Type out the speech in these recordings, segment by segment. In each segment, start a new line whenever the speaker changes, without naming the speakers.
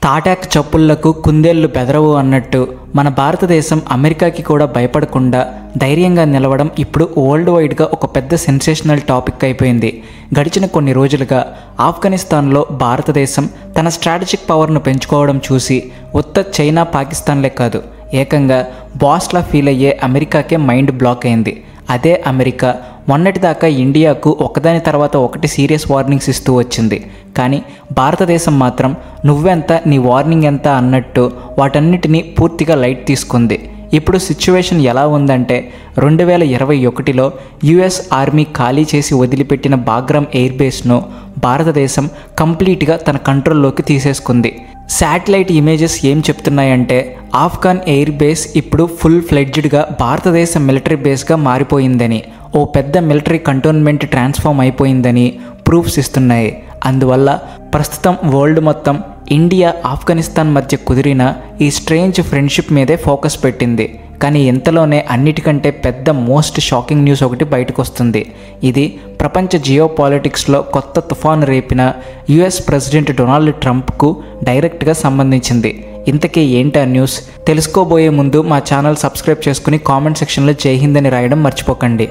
తాటాక్ చప్పుళ్లకు కుందేళ్లు బెదరవు అన్నట్టు మన భారతదేశం అమెరికాకి కూడా భయపడకుండా ధైర్యంగా నిలవడం ఇప్పుడు వరల్డ్ వైడ్గా ఒక పెద్ద సెన్సేషనల్ టాపిక్ అయిపోయింది. గడిచిన కొన్ని రోజులుగా ఆఫ్ఘనిస్తాన్లో భారతదేశం తన స్ట్రాటజిక్ పవర్ను పెంచుకోవడం చూసి ఉత్త చైనా పాకిస్తాన్లే కాదు, ఏకంగా బాస్లా ఫీల్ అయ్యే అమెరికాకే మైండ్ బ్లాక్ అయింది. అదే అమెరికా మొన్నటిదాకా ఇండియాకు ఒకదాని తర్వాత ఒకటి సీరియస్ వార్నింగ్స్ ఇస్తూ వచ్చింది. కానీ భారతదేశం మాత్రం నువ్వెంత నీ వార్నింగ్ ఎంత అన్నట్టు వాటన్నిటినీ పూర్తిగా లైట్ తీసుకుంది. ఇప్పుడు సిచ్యువేషన్ ఎలా ఉందంటే 2021లో యుఎస్ ఆర్మీ ఖాళీ చేసి వదిలిపెట్టిన బాగ్రామ్ ఎయిర్ బేస్ను భారతదేశం కంప్లీట్గా తన కంట్రోల్లోకి తీసేసుకుంది. శాటిలైట్ ఇమేజెస్ ఏం చెప్తున్నాయంటే ఆఫ్ఘన్ ఎయిర్ బేస్ ఇప్పుడు ఫుల్ ఫ్లెడ్జ్డ్గా భారతదేశ మిలిటరీ బేస్గా మారిపోయిందని, ఓ పెద్ద మిలిటరీ కంటోన్మెంట్ ట్రాన్స్ఫార్మ్ అయిపోయిందని ప్రూఫ్స్ ఇస్తున్నాయి. అందువల్ల ప్రస్తుతం వరల్డ్ మొత్తం ఇండియా ఆఫ్ఘనిస్తాన్ మధ్య కుదిరిన ఈ స్ట్రేంజ్ ఫ్రెండ్షిప్ మీదే ఫోకస్ పెట్టింది. కానీ ఇంతలోనే అన్నిటికంటే పెద్ద మోస్ట్ షాకింగ్ న్యూస్ ఒకటి బయటకు వస్తుంది. ఇది ప్రపంచ జియో పాలిటిక్స్లో కొత్త తుఫాను రేపిన యుఎస్ ప్రెసిడెంట్ డొనాల్డ్ ట్రంప్కు డైరెక్ట్గా సంబంధించింది. ఇంతకీ ఏంటి ఆ న్యూస్? తెలుసుకోబోయే ముందు మా ఛానల్ సబ్స్క్రైబ్ చేసుకుని కామెంట్ సెక్షన్లో జై హింద్ అని రాయడం మర్చిపోకండి.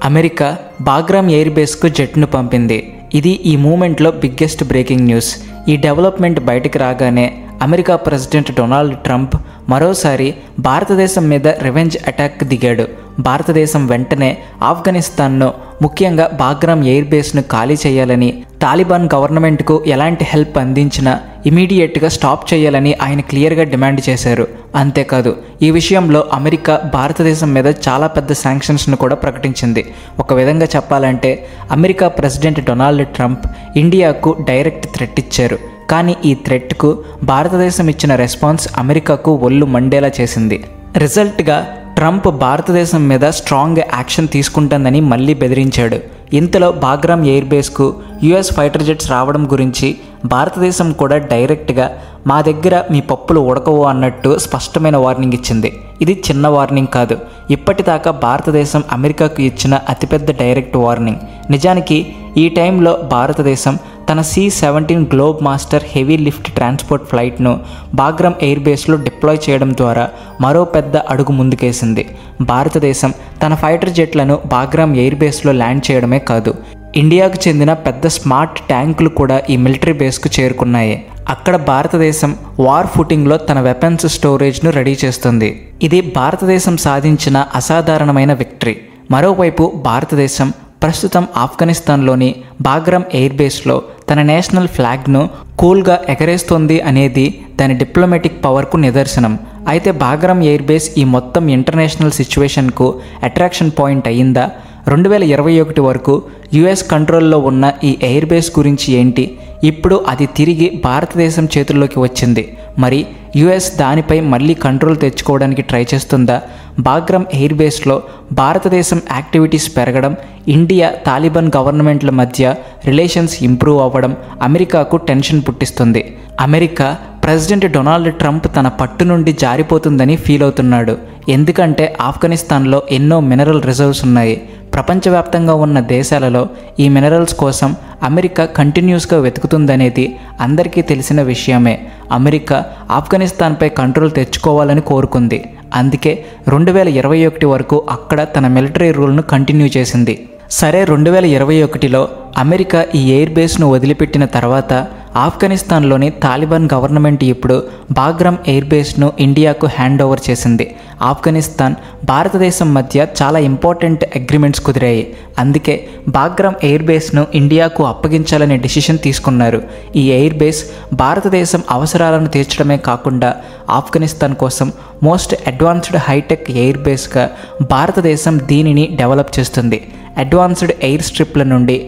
అమెరికా బాగ్రామ్ ఎయిర్ బేస్కు జెట్ను పంపింది. ఇది ఈ మూమెంట్లో బిగ్గెస్ట్ బ్రేకింగ్ న్యూస్. ఈ డెవలప్మెంట్ బయటకు రాగానే అమెరికా ప్రెసిడెంట్ డొనాల్డ్ ట్రంప్ మరోసారి భారతదేశం మీద రివెంజ్ అటాక్ దిగాడు. భారతదేశం వెంటనే ఆఫ్ఘనిస్తాన్ను, ముఖ్యంగా బాగ్రామ్ ఎయిర్ బేస్ను ఖాళీ చేయాలని, తాలిబాన్ గవర్నమెంట్కు ఎలాంటి హెల్ప్ అందించినా ఇమీడియట్గా స్టాప్ చేయాలని ఆయన క్లియర్గా డిమాండ్ చేశారు. అంతేకాదు, ఈ విషయంలో అమెరికా భారతదేశం మీద చాలా పెద్ద శాంక్షన్స్ను కూడా ప్రకటించింది. ఒక విధంగా చెప్పాలంటే అమెరికా ప్రెసిడెంట్ డొనాల్డ్ ట్రంప్ ఇండియాకు డైరెక్ట్ థ్రెట్ ఇచ్చారు. కానీ ఈ థ్రెట్కు భారతదేశం ఇచ్చిన రెస్పాన్స్ అమెరికాకు ఒళ్ళు మండేలా చేసింది. రిజల్ట్గా ట్రంప్ భారతదేశం మీద స్ట్రాంగ్ యాక్షన్ తీసుకుంటుందని మళ్ళీ బెదిరించాడు. ఇంతలో బాగ్రామ్ ఎయిర్ బేస్కు యుఎస్ ఫైటర్ జెట్స్ రావడం గురించి భారతదేశం కూడా డైరెక్ట్గా మా దగ్గర మీ పప్పులు ఉడకవు అన్నట్టు స్పష్టమైన వార్నింగ్ ఇచ్చింది. ఇది చిన్న వార్నింగ్ కాదు, ఇప్పటిదాకా భారతదేశం అమెరికాకు ఇచ్చిన అతిపెద్ద డైరెక్ట్ వార్నింగ్. నిజానికి ఈ టైంలో భారతదేశం తన C-17 Globemaster heavy lift transport ఫ్లైట్ను బాగ్రామ్ ఎయిర్ బేస్లో డిప్లాయ్ చేయడం ద్వారా మరో పెద్ద అడుగు ముందుకేసింది. భారతదేశం తన ఫైటర్ జెట్లను బాగ్రామ్ ఎయిర్ బేస్లో ల్యాండ్ చేయడమే కాదు, ఇండియాకు చెందిన పెద్ద స్మార్ట్ ట్యాంకులు కూడా ఈ మిలిటరీ బేస్కు చేరుకున్నాయి. అక్కడ భారతదేశం వార్ ఫుటింగ్లో తన వెపన్స్ స్టోరేజ్ను రెడీ చేస్తుంది. ఇది భారతదేశం సాధించిన అసాధారణమైన విక్టరీ. మరోవైపు భారతదేశం ప్రస్తుతం ఆఫ్ఘనిస్తాన్లోని బాగ్రామ్ ఎయిర్ బేస్లో తన నేషనల్ ఫ్లాగ్ను కూల్గా ఎగరేస్తోంది అనేది దాని డిప్లొమాటిక్ పవర్కు నిదర్శనం. అయితే బాగ్రామ్ ఎయిర్ బేస్ ఈ మొత్తం ఇంటర్నేషనల్ సిచ్యువేషన్కు అట్రాక్షన్ పాయింట్ అయ్యిందా? 2021 వరకు యుఎస్ కంట్రోల్లో ఉన్న ఈ ఎయిర్ బేస్ గురించి ఏంటి? ఇప్పుడు అది తిరిగి భారతదేశం చేతుల్లోకి వచ్చింది. మరి యుఎస్ దానిపై మళ్ళీ కంట్రోల్ తెచ్చుకోవడానికి ట్రై చేస్తుందా? బాగ్రామ్ ఎయిర్ బేస్లో భారతదేశం యాక్టివిటీస్ పెరగడం, ఇండియా తాలిబాన్ గవర్నమెంట్ల మధ్య రిలేషన్స్ ఇంప్రూవ్ అవ్వడం అమెరికాకు టెన్షన్ పుట్టిస్తుంది. అమెరికా ప్రెసిడెంట్ డొనాల్డ్ ట్రంప్ తన పట్టు నుండి జారిపోతుందని ఫీల్ అవుతున్నాడు. ఎందుకంటే ఆఫ్ఘనిస్తాన్లో ఎన్నో మినరల్ రిజర్వ్స్ ఉన్నాయి. ప్రపంచవ్యాప్తంగా ఉన్న దేశాలలో ఈ మినరల్స్ కోసం అమెరికా కంటిన్యూస్గా వెతుకుతుందనేది అందరికీ తెలిసిన విషయమే. అమెరికా ఆఫ్ఘనిస్తాన్పై కంట్రోల్ తెచ్చుకోవాలని కోరుకుంది. అందుకే 2021 వరకు అక్కడ తన మిలిటరీ రూల్ను కంటిన్యూ చేసింది. సరే, 2021లో అమెరికా ఈ ఎయిర్ బేస్ను వదిలిపెట్టిన తర్వాత ఆఫ్ఘనిస్తాన్లోని తాలిబాన్ గవర్నమెంట్ ఇప్పుడు బాగ్రామ్ ఎయిర్ బేస్ను ఇండియాకు హ్యాండ్ ఓవర్ చేసింది. ఆఫ్ఘనిస్తాన్, భారతదేశం మధ్య చాలా ఇంపార్టెంట్ అగ్రిమెంట్స్ కుదిరాయి. అందుకే బాగ్రామ్ ఎయిర్ బేస్ను ఇండియాకు అప్పగించాలనే డిసిషన్ తీసుకున్నారు. ఈ ఎయిర్ బేస్ భారతదేశం అవసరాలను తీర్చడమే కాకుండా ఆఫ్ఘనిస్తాన్ కోసం మోస్ట్ అడ్వాన్స్డ్ హైటెక్ ఎయిర్ బేస్గా భారతదేశం దీనిని డెవలప్ చేస్తుంది. అడ్వాన్స్డ్ ఎయిర్ స్ట్రిప్ల నుండి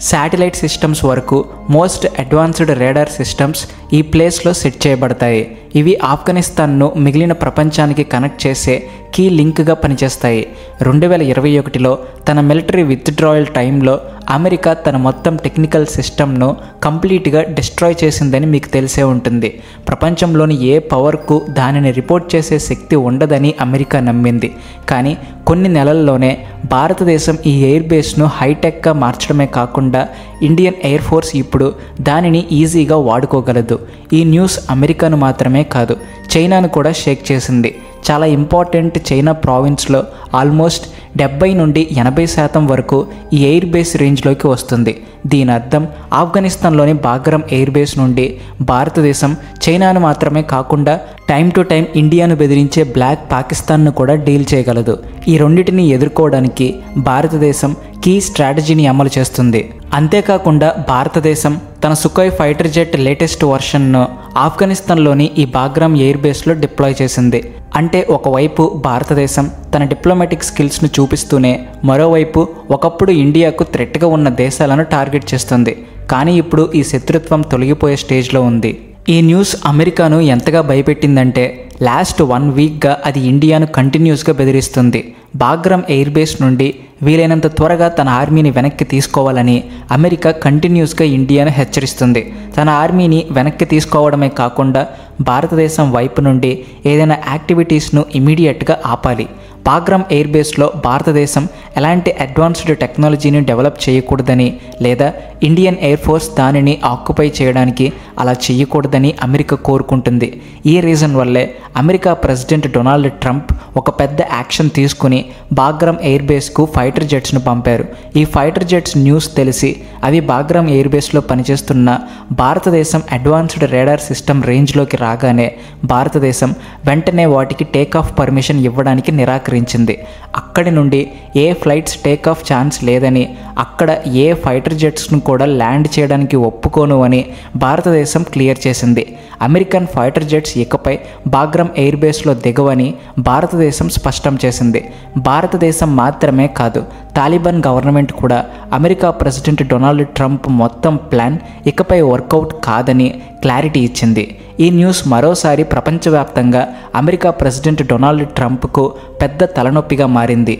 శాటిలైట్ సిస్టమ్స్ వరకు మోస్ట్ అడ్వాన్స్డ్ రేడార్ సిస్టమ్స్ ఈ ప్లేస్లో సెట్ చేయబడతాయి. ఇవి ఆఫ్ఘనిస్తాన్ను మిగిలిన ప్రపంచానికి కనెక్ట్ చేసే కీ లింక్గా పనిచేస్తాయి. 2021లో తన మిలిటరీ విత్డ్రాయల్ టైంలో అమెరికా తన మొత్తం టెక్నికల్ సిస్టమ్ను కంప్లీట్గా డిస్ట్రాయ్ చేసిందని మీకు తెలిసే ఉంటుంది. ప్రపంచంలోని ఏ పవర్కు దానిని రిపోర్ట్ చేసే శక్తి ఉండదని అమెరికా నమ్మింది. కానీ కొన్ని నెలల్లోనే భారతదేశం ఈ ఎయిర్ బేస్ను హైటెక్గా మార్చడమే కాకుండా కాకుండా ఇండియన్ ఎయిర్ ఫోర్స్ ఇప్పుడు దానిని ఈజీగా వాడుకోగలదు. ఈ న్యూస్ అమెరికాను మాత్రమే కాదు, చైనాను కూడా షేక్ చేసింది. చాలా ఇంపార్టెంట్ చైనా ప్రావిన్స్లో ఆల్మోస్ట్ 70 నుండి 80% వరకు ఈ ఎయిర్ బేస్ రేంజ్లోకి వస్తుంది. దీని అర్థం ఆఫ్ఘనిస్తాన్లోని బాగ్రామ్ ఎయిర్ బేస్ నుండి భారతదేశం చైనాను మాత్రమే కాకుండా టైం టు టైం ఇండియాను బెదిరించే బ్లాక్ పాకిస్తాన్ను కూడా డీల్ చేయగలదు. ఈ రెండింటిని ఎదుర్కోవడానికి భారతదేశం కీ స్ట్రాటజీని అమలు చేస్తుంది. అంతేకాకుండా భారతదేశం తన సుఖోయ్ ఫైటర్ జెట్ లేటెస్ట్ వర్షన్ను ఆఫ్ఘనిస్తాన్లోని ఈ బాగ్రామ్ ఎయిర్ బేస్లో డిప్లాయ్ చేసింది. అంటే ఒకవైపు భారతదేశం తన డిప్లొమాటిక్ స్కిల్స్ను చూపిస్తూనే మరోవైపు ఒకప్పుడు ఇండియాకు థ్రెట్గా ఉన్న దేశాలను టార్గెట్ చేస్తుంది. కానీ ఇప్పుడు ఈ శత్రుత్వం తొలగిపోయే స్టేజ్లో ఉంది. ఈ న్యూస్ అమెరికాను ఎంతగా భయపెట్టిందంటే లాస్ట్ 1 వీక్గా అది ఇండియాను కంటిన్యూస్గా బెదిరిస్తుంది. బాగ్రామ్ ఎయిర్ బేస్ నుండి వీలైనంత త్వరగా తన ఆర్మీని వెనక్కి తీసుకోవాలని అమెరికా కంటిన్యూస్గా ఇండియాను హెచ్చరిస్తుంది. తన ఆర్మీని వెనక్కి తీసుకోవడమే కాకుండా భారతదేశం వైపు నుండి ఏదైనా యాక్టివిటీస్ను ఇమీడియట్గా ఆపాలి. బాగ్రామ్ ఎయిర్ బేస్లో భారతదేశం ఎలాంటి అడ్వాన్స్డ్ టెక్నాలజీని డెవలప్ చేయకూడదని లేదా ఇండియన్ ఎయిర్ ఫోర్స్ దానిని ఆక్యుపై చేయడానికి అలా చేయకూడదని అమెరికా కోరుకుంటుంది. ఈ రీజన్ వల్లే అమెరికా ప్రెసిడెంట్ డొనాల్డ్ ట్రంప్ ఒక పెద్ద యాక్షన్ తీసుకుని బాగ్రామ్ ఎయిర్ బేస్కు ఫైటర్ జెట్స్ను పంపారు. ఈ ఫైటర్ జెట్స్ న్యూస్ తెలిసి అవి బాగ్రామ్ ఎయిర్ బేస్లో పనిచేస్తున్న భారతదేశం అడ్వాన్స్డ్ రేడార్ సిస్టమ్ రేంజ్లోకి రాగానే భారతదేశం వెంటనే వాటికి టేక్ ఆఫ్ పర్మిషన్ ఇవ్వడానికి నిరాకరించింది. అక్కడి నుండి ఏ ఫ్లైట్స్ టేక్ ఆఫ్ ఛాన్స్ లేదని, అక్కడ ఏ ఫైటర్ జెట్స్ను కూడా ల్యాండ్ చేయడానికి ఒప్పుకోను అని భారతదేశం క్లియర్ చేసింది. అమెరికన్ ఫైటర్ జెట్స్ ఇకపై బాగ్రామ్ ఎయిర్ బేస్లో దిగవని భారతదేశం స్పష్టం చేసింది. భారతదేశం మాత్రమే కాదు, తాలిబాన్ గవర్నమెంట్ కూడా అమెరికా ప్రెసిడెంట్ డొనాల్డ్ ట్రంప్ మొత్తం ప్లాన్ ఇకపై వర్కౌట్ కాదని క్లారిటీ ఇచ్చింది. ఈ న్యూస్ మరోసారి ప్రపంచవ్యాప్తంగా అమెరికా ప్రెసిడెంట్ డొనాల్డ్ ట్రంప్కు పెద్ద తలనొప్పిగా మారింది.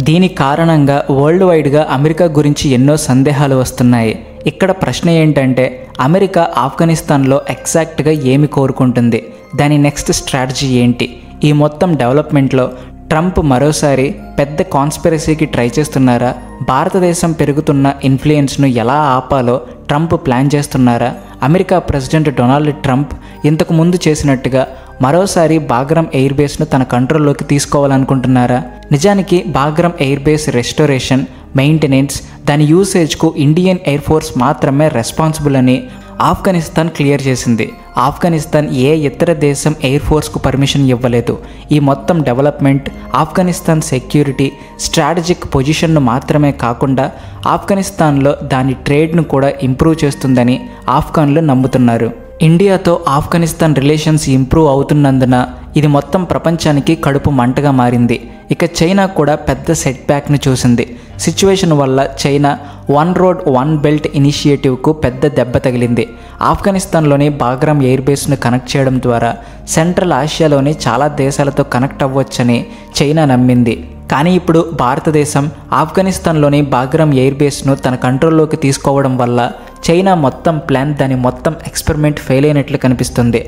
దీని కారణంగా వరల్డ్ వైడ్గా అమెరికా గురించి ఎన్నో సందేహాలు వస్తున్నాయి. ఇక్కడ ప్రశ్న ఏంటంటే అమెరికా ఆఫ్ఘనిస్తాన్లో ఎగ్జాక్ట్గా ఏమి కోరుకుంటుంది, దాని నెక్స్ట్ స్ట్రాటజీ ఏంటి? ఈ మొత్తం డెవలప్మెంట్లో ట్రంప్ మరోసారి పెద్ద కాన్స్పిరసీకి ట్రై చేస్తున్నారా? భారతదేశం పెరుగుతున్న ఇన్ఫ్లుయెన్స్ను ఎలా ఆపాలో ట్రంప్ ప్లాన్ చేస్తున్నారా? అమెరికా ప్రెసిడెంట్ డొనాల్డ్ ట్రంప్ ఇంతకు ముందు చేసినట్టుగా మరోసారి బాగ్రామ్ ఎయిర్ బేస్ను తన కంట్రోల్లోకి తీసుకోవాలనుకుంటున్నారా? నిజానికి Bagram air base restoration, maintenance, దాని యూసేజ్కు ఇండియన్ ఎయిర్ ఫోర్స్ మాత్రమే రెస్పాన్సిబుల్ అని ఆఫ్ఘనిస్తాన్ క్లియర్ చేసింది. ఆఫ్ఘనిస్తాన్ ఏ ఇతర దేశం ఎయిర్ ఫోర్స్కు పర్మిషన్ ఇవ్వలేదు. ఈ మొత్తం డెవలప్మెంట్ ఆఫ్ఘనిస్తాన్ సెక్యూరిటీ, స్ట్రాటజిక్ పొజిషన్ను మాత్రమే కాకుండా ఆఫ్ఘనిస్తాన్లో దాని ట్రేడ్ను కూడా ఇంప్రూవ్ చేస్తుందని ఆఫ్ఘన్లు నమ్ముతున్నారు. ఇండియాతో ఆఫ్ఘనిస్తాన్ రిలేషన్స్ ఇంప్రూవ్ అవుతున్నందున ఇది మొత్తం ప్రపంచానికి కడుపు మంటగా మారింది. ఇక చైనా కూడా పెద్ద సెట్ బ్యాక్ను చూసింది. సిచ్యువేషన్ వల్ల చైనా 1 రోడ్ 1 బెల్ట్ ఇనిషియేటివ్కు పెద్ద దెబ్బ తగిలింది. ఆఫ్ఘనిస్తాన్లోని బాగ్రామ్ ఎయిర్ బేస్ను కనెక్ట్ చేయడం ద్వారా సెంట్రల్ ఆసియాలోని చాలా దేశాలతో కనెక్ట్ అవ్వచ్చని చైనా నమ్మింది. కానీ ఇప్పుడు భారతదేశం ఆఫ్ఘనిస్తాన్లోని బాగ్రామ్ ఎయిర్ బేస్ను తన కంట్రోల్లోకి తీసుకోవడం వల్ల చైనా మొత్తం ప్లాన్, దాని మొత్తం ఎక్స్పెరిమెంట్ ఫెయిల్ అయినట్లు కనిపిస్తుంది.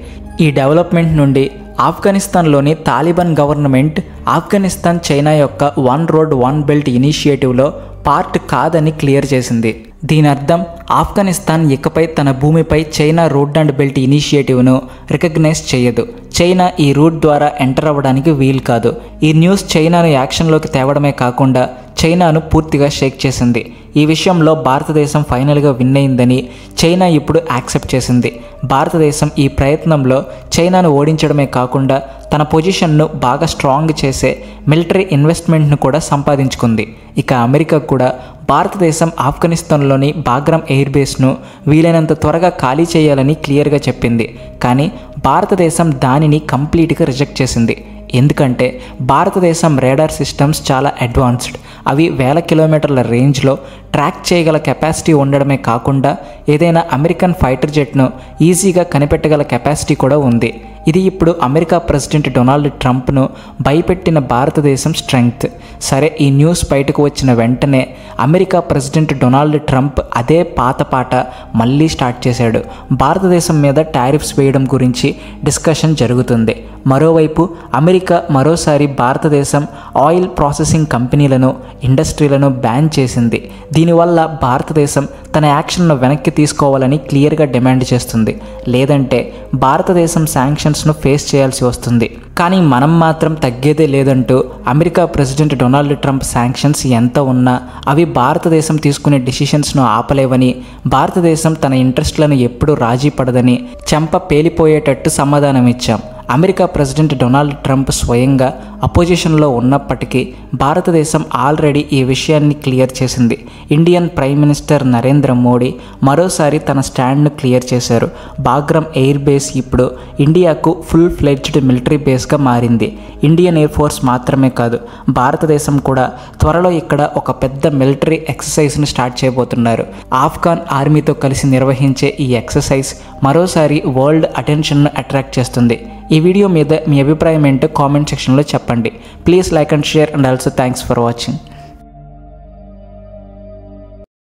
ఈ డెవలప్మెంట్ నుండి ఆఫ్ఘనిస్తాన్లోని తాలిబాన్ గవర్నమెంట్ ఆఫ్ఘనిస్తాన్ చైనా యొక్క 1 రోడ్ 1 బెల్ట్ ఇనిషియేటివ్లో పార్ట్ కాదని క్లియర్ చేసింది. దీని అర్థం ఆఫ్ఘనిస్తాన్ ఇకపై తన భూమిపై చైనా రోడ్ అండ్ బెల్ట్ ఇనిషియేటివ్ను రికగ్నైజ్ చేయదు. చైనా ఈ రూట్ ద్వారా ఎంటర్ అవ్వడానికి వీలు కాదు. ఈ న్యూస్ చైనాను యాక్షన్లోకి తేవడమే కాకుండా చైనాను పూర్తిగా షేక్ చేసింది. ఈ విషయంలో భారతదేశం ఫైనల్గా విన్ అయిందని చైనా ఇప్పుడు యాక్సెప్ట్ చేసింది. భారతదేశం ఈ ప్రయత్నంలో చైనాను ఓడించడమే కాకుండా తన పొజిషన్ను బాగా స్ట్రాంగ్ చేసే మిలిటరీ ఇన్వెస్ట్మెంట్ను కూడా సంపాదించుకుంది. ఇక అమెరికా కూడా భారతదేశం ఆఫ్ఘనిస్తాన్లోని బాగ్రామ్ ఎయిర్ బేస్ను వీలైనంత త్వరగా ఖాళీ చేయాలని క్లియర్గా చెప్పింది. కానీ భారతదేశం దానిని కంప్లీట్గా రిజెక్ట్ చేసింది. ఎందుకంటే భారతదేశం రేడార్ సిస్టమ్స్ చాలా అడ్వాన్స్డ్. అవి 1000 కిలోమీటర్ల రేంజ్లో ట్రాక్ చేయగల కెపాసిటీ ఉండడమే కాకుండా ఏదైనా అమెరికన్ ఫైటర్ జెట్ను ఈజీగా కనిపెట్టగల కెపాసిటీ కూడా ఉంది. ఇది ఇప్పుడు అమెరికా ప్రెసిడెంట్ డొనాల్డ్ ట్రంప్ను భయపెట్టిన భారతదేశం స్ట్రెంగ్త్. సరే, ఈ న్యూస్ బయటకు వచ్చిన వెంటనే అమెరికా ప్రెసిడెంట్ డొనాల్డ్ ట్రంప్ అదే పాత పాట మళ్ళీ స్టార్ట్ చేశాడు. భారతదేశం మీద టారిఫ్స్ వేయడం గురించి డిస్కషన్ జరుగుతుంది. మరోవైపు అమెరికా మరోసారి భారతదేశం ఆయిల్ ప్రాసెసింగ్ కంపెనీలను, ఇండస్ట్రీలను బ్యాన్ చేసింది. దీనివల్ల భారతదేశం తన యాక్షన్ను వెనక్కి తీసుకోవాలని క్లియర్గా డిమాండ్ చేస్తుంది. లేదంటే భారతదేశం శాంక్షన్స్ను ఫేస్ చేయాల్సి వస్తుంది. కానీ మనం మాత్రం తగ్గేదే లేదంటూ America president Donald Trump sanctions ఎంత ఉన్నా అవి భారతదేశం తీసుకునే డిసిషన్స్ను ఆపలేవని, భారతదేశం తన ఇంట్రెస్ట్లను ఎప్పుడూ రాజీ పడదని చెంప పేలిపోయేటట్టు సమాధానం ఇచ్చాం. అమెరికా ప్రెసిడెంట్ డొనాల్డ్ ట్రంప్ స్వయంగా అపోజిషన్లో ఉన్నప్పటికీ భారతదేశం ఆల్రెడీ ఈ విషయాన్ని క్లియర్ చేసింది. Indian prime minister Narendra Modi మరోసారి తన స్టాండ్ను క్లియర్ చేశారు. బాగ్రామ్ ఎయిర్ బేస్ ఇప్పుడు ఇండియాకు ఫుల్ ఫ్లెడ్జ్డ్ మిలిటరీ బేస్గా మారింది. ఇండియన్ ఎయిర్ ఫోర్స్ మాత్రమే కాదు, భారతదేశం కూడా త్వరలో ఇక్కడ ఒక పెద్ద మిలిటరీ ఎక్సర్సైజ్ను స్టార్ట్ చేయబోతున్నారు. ఆఫ్ఘన్ ఆర్మీతో కలిసి నిర్వహించే ఈ ఎక్సర్సైజ్ మరోసారి వరల్డ్ అటెన్షన్ను అట్రాక్ట్ చేస్తుంది. ఈ వీడియో మీద మీ అభిప్రాయం ఏంటో కామెంట్ సెక్షన్లో చెప్పండి. Please like and share and also thanks for watching.